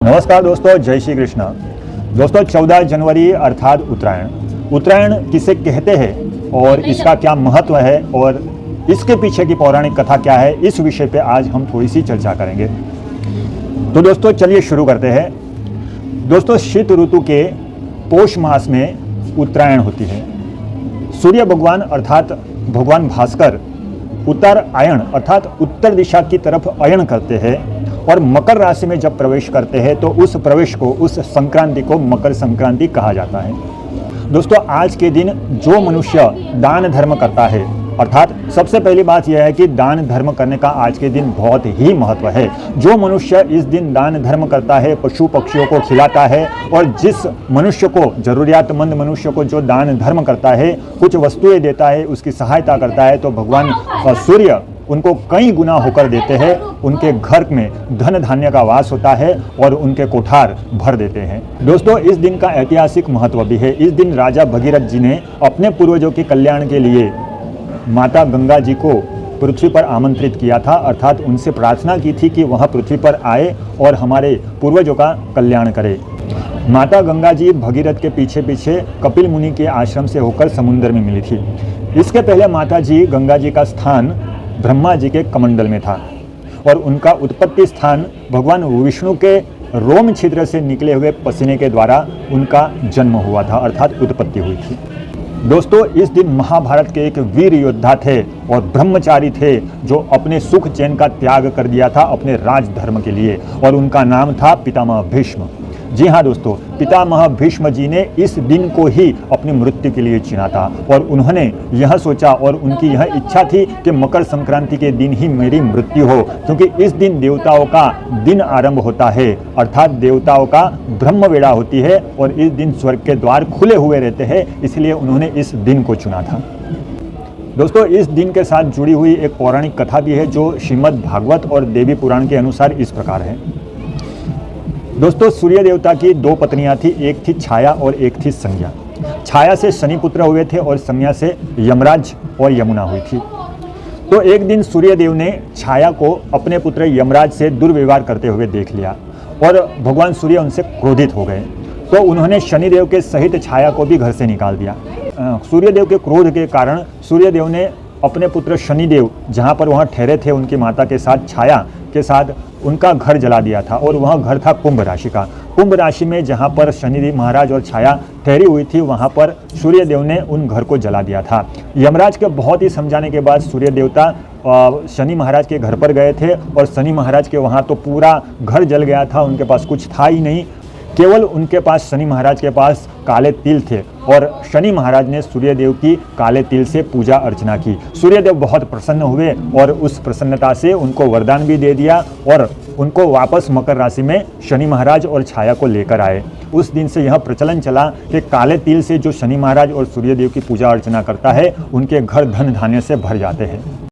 नमस्कार दोस्तों, जय श्री कृष्ण। दोस्तों 14 जनवरी अर्थात उत्तरायण किसे कहते हैं और इसका क्या महत्व है और इसके पीछे की पौराणिक कथा क्या है, इस विषय पे आज हम थोड़ी सी चर्चा करेंगे। तो दोस्तों चलिए शुरू करते हैं। दोस्तों शीत ऋतु के पौष मास में उत्तरायण होती है। सूर्य भगवान अर्थात भगवान भास्कर उत्तर आयन अर्थात उत्तर दिशा की तरफ अयन करते हैं और मकर राशि में जब प्रवेश करते हैं तो उस प्रवेश को, उस संक्रांति को मकर संक्रांति कहा जाता है। दोस्तों आज के दिन जो मनुष्य दान धर्म करता है, अर्थात सबसे पहली बात यह है कि दान धर्म करने का आज के दिन बहुत ही महत्व है। जो मनुष्य इस दिन दान धर्म करता है, पशु पक्षियों को खिलाता है और जिस मनुष्य को, जरूरियातमंद मनुष्य को जो दान धर्म करता है, कुछ वस्तुएं देता है, उसकी सहायता करता है, तो भगवान सूर्य उनको कई गुना होकर देते हैं। उनके घर में धन धान्य का वास होता है और उनके कोठार भर देते हैं। दोस्तों इस दिन का ऐतिहासिक महत्व भी है। इस दिन राजा भगीरथ जी ने अपने पूर्वजों के कल्याण के लिए माता गंगा जी को पृथ्वी पर आमंत्रित किया था, अर्थात उनसे प्रार्थना की थी कि वह पृथ्वी पर आए और हमारे पूर्वजों का कल्याण करे। माता गंगा जी भगीरथ के पीछे पीछे कपिल मुनि के आश्रम से होकर समुद्र में मिली थी। इसके पहले माता जी गंगा जी का स्थान ब्रह्मा जी के कमंडल में था और उनका उत्पत्ति स्थान भगवान विष्णु के रोम छिद्र से निकले हुए पसीने के द्वारा उनका जन्म हुआ था, अर्थात उत्पत्ति हुई थी। दोस्तों इस दिन महाभारत के एक वीर योद्धा थे और ब्रह्मचारी थे जो अपने सुख चैन का त्याग कर दिया था अपने राज धर्म के लिए, और उनका नाम था पितामह भीष्म। जी हाँ दोस्तों, पितामह भीष्म जी ने इस दिन को ही अपनी मृत्यु के लिए चुना था और उन्होंने यह सोचा और उनकी यह इच्छा थी कि मकर संक्रांति के दिन ही मेरी मृत्यु हो, क्योंकि इस दिन देवताओं का दिन आरंभ होता है, अर्थात देवताओं का ब्रह्म वेला होती है और इस दिन स्वर्ग के द्वार खुले हुए रहते हैं, इसलिए उन्होंने इस दिन को चुना था। दोस्तों इस दिन के साथ जुड़ी हुई एक पौराणिक कथा भी है जो श्रीमद् भागवत और देवी पुराण के अनुसार इस प्रकार है। दोस्तों सूर्य देवता की दो पत्नियां थी, एक थी छाया और एक थी संज्ञा। छाया से शनि पुत्र हुए थे और संज्ञा से यमराज और यमुना हुई थी। तो एक दिन सूर्य देव ने छाया को अपने पुत्र यमराज से दुर्व्यवहार करते हुए देख लिया और भगवान सूर्य उनसे क्रोधित हो गए, तो उन्होंने शनिदेव के सहित छाया को भी घर से निकाल दिया। सूर्यदेव के क्रोध के कारण सूर्यदेव ने अपने पुत्र शनिदेव जहाँ पर वहाँ ठहरे थे उनकी माता के साथ, छाया के साथ, उनका घर जला दिया था और वह घर था कुंभ राशि का। कुंभ राशि में जहाँ पर शनिदेव महाराज और छाया ठहरी हुई थी वहाँ पर सूर्यदेव ने उन घर को जला दिया था। यमराज के बहुत ही समझाने के बाद सूर्य देवता शनि महाराज के घर पर गए थे और शनि महाराज के वहाँ तो पूरा घर जल गया था, उनके पास कुछ था ही नहीं, केवल उनके पास शनि महाराज के पास काले तिल थे और शनि महाराज ने सूर्यदेव की काले तिल से पूजा अर्चना की। सूर्यदेव बहुत प्रसन्न हुए और उस प्रसन्नता से उनको वरदान भी दे दिया और उनको वापस मकर राशि में शनि महाराज और छाया को लेकर आए। उस दिन से यह प्रचलन चला कि काले तिल से जो शनि महाराज और सूर्यदेव की पूजा अर्चना करता है उनके घर धन धान्य से भर जाते हैं।